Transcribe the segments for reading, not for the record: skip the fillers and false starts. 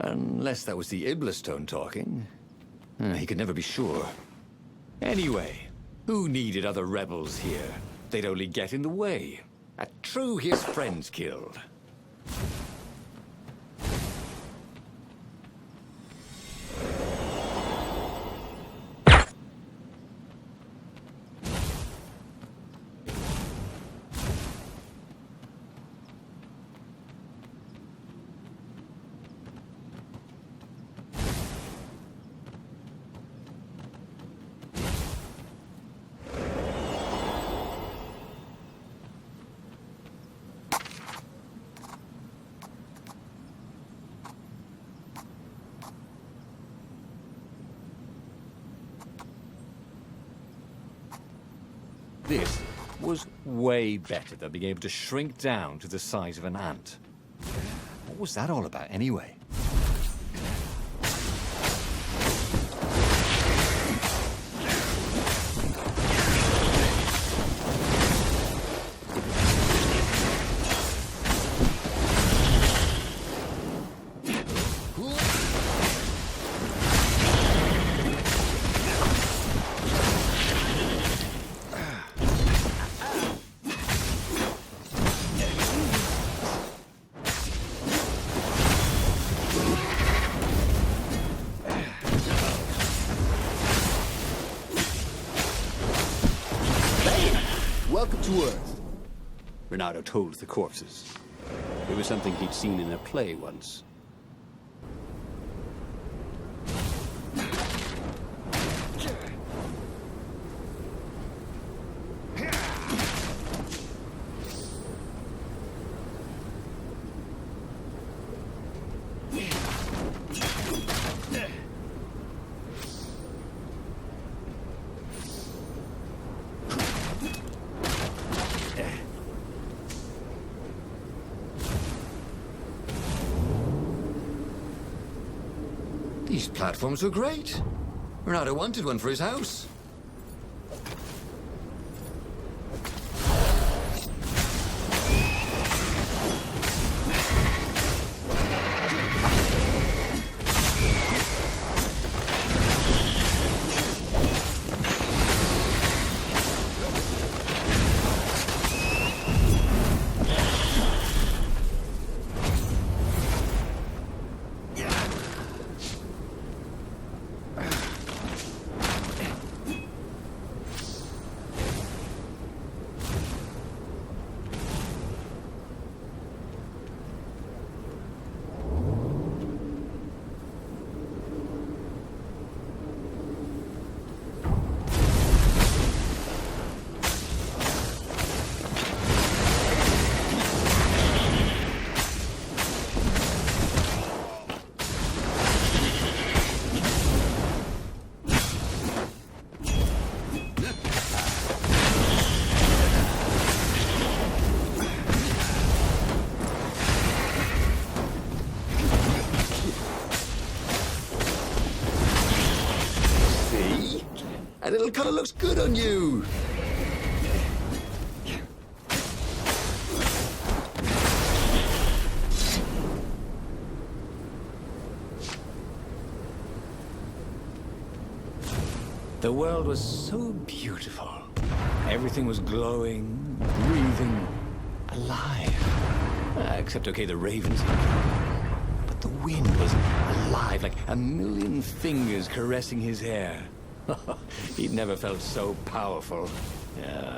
Unless that was the Iblastone talking. He could never be sure. Anyway, who needed other rebels here? They'd only get in the way. A true his friends killed. This was way better than being able to shrink down to the size of an ant. What was that all about anyway? Welcome to Earth. Renato told the corpses. It was something he'd seen in a play once. These platforms were great. Renato wanted one for his house. That little color looks good on you. The world was so beautiful. Everything was glowing, breathing, alive. Except, okay, the ravens. But the wind was alive, like a million fingers caressing his hair. He'd never felt so powerful.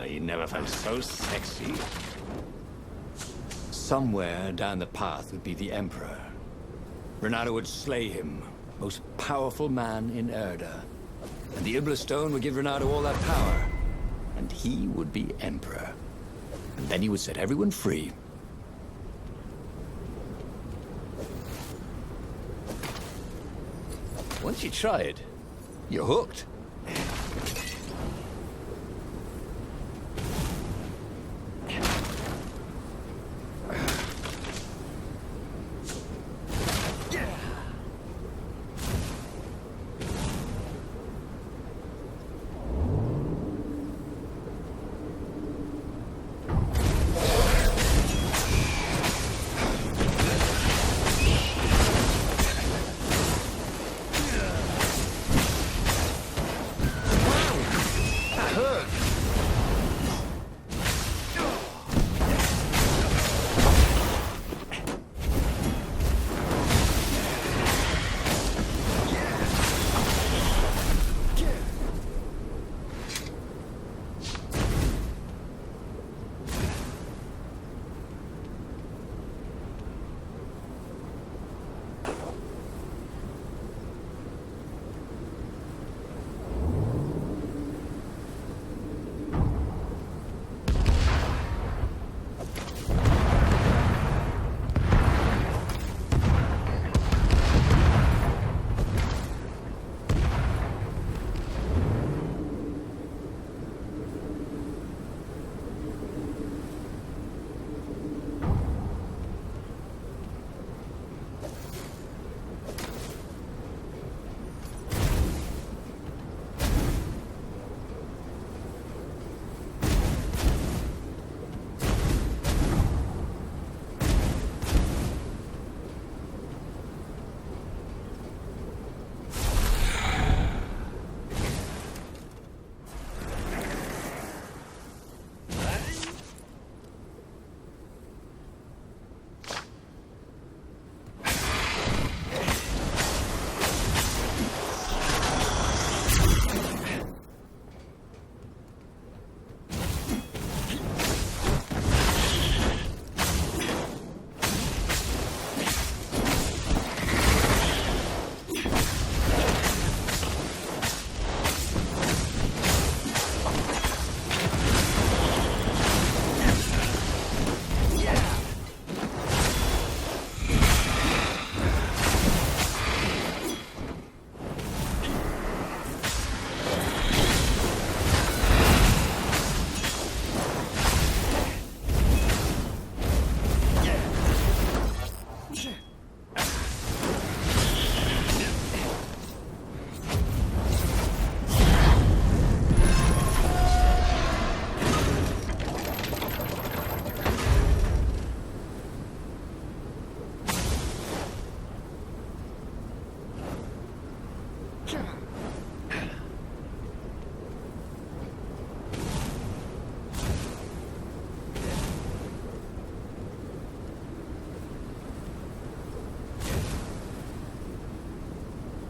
He never felt so sexy. Somewhere down the path would be the Emperor. Renato would slay him, most powerful man in Erda. And the Iblastone would give Renato all that power. And he would be Emperor. And then he would set everyone free. Once you try it, you're hooked.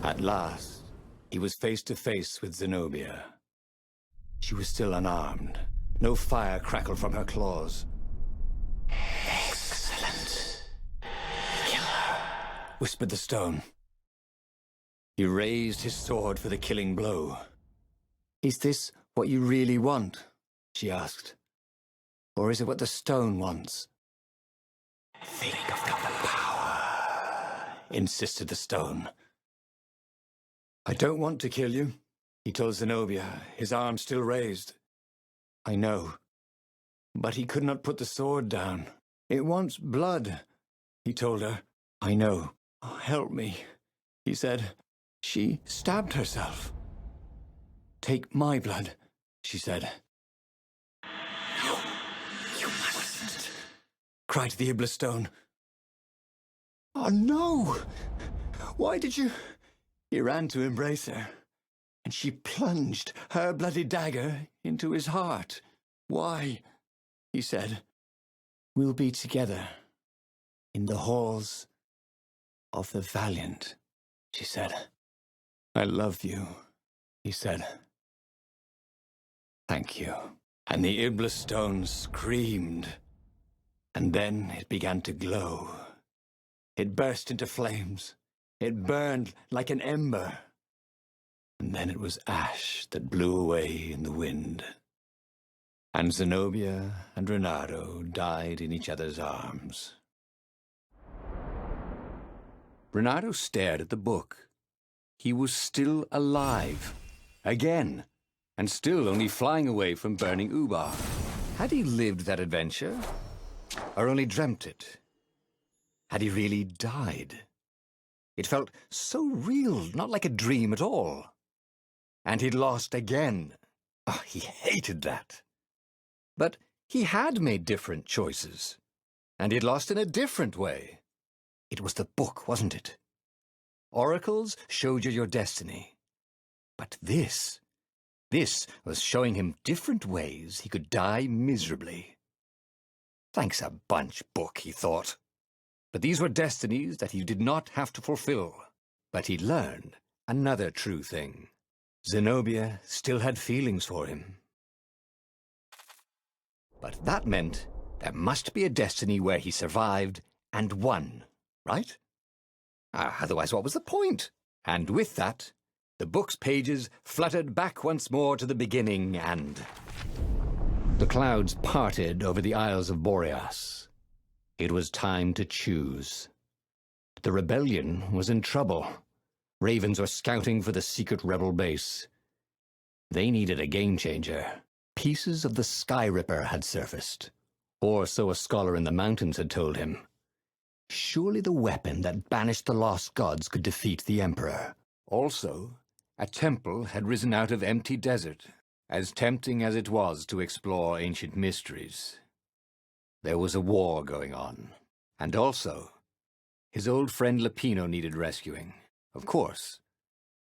At last, he was face to face with Zenobia. She was still unarmed. No fire crackled from her claws. "Excellent. Kill her," whispered the stone. He raised his sword for the killing blow. "Is this what you really want?" she asked. "Or is it what the stone wants?" "Think of the power," insisted the stone. "I don't want to kill you," he told Zenobia, his arm still raised. "I know." But he could not put the sword down. "It wants blood," he told her. "I know. Oh, help me," he said. "She stabbed herself." "Take my blood," she said. "No, you mustn't," cried the Iblis stone. "Oh, no! Why did you—" He ran to embrace her, and she plunged her bloody dagger into his heart. "Why?" he said. "We'll be together in the halls of the valiant," she said. "I love you," he said. "Thank you." And the Iblis stone screamed, and then it began to glow. It burst into flames. It burned like an ember. And then it was ash that blew away in the wind. And Zenobia and Renato died in each other's arms. Renato stared at the book. He was still alive. Again. And still only flying away from burning Ubar. Had he lived that adventure? Or only dreamt it? Had he really died? It felt so real, not like a dream at all. And he'd lost again. Oh, he hated that. But he had made different choices. And he'd lost in a different way. It was the book, wasn't it? Oracles showed you your destiny. But this was showing him different ways he could die miserably. Thanks a bunch, book, he thought. But these were destinies that he did not have to fulfill. But he learned another true thing. Zenobia still had feelings for him. But that meant there must be a destiny where he survived and won, right? Otherwise, what was the point? And with that, the book's pages fluttered back once more to the beginning, and the clouds parted over the Isles of Boreas. It was time to choose. The rebellion was in trouble. Ravens were scouting for the secret rebel base. They needed a game-changer. Pieces of the Sky Ripper had surfaced, or so a scholar in the mountains had told him. Surely the weapon that banished the lost gods could defeat the Emperor. Also, a temple had risen out of empty desert, as tempting as it was to explore ancient mysteries. There was a war going on, and also, his old friend Lupino needed rescuing. Of course,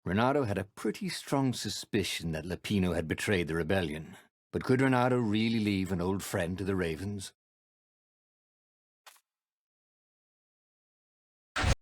Renato had a pretty strong suspicion that Lupino had betrayed the rebellion. But could Renato really leave an old friend to the Ravens?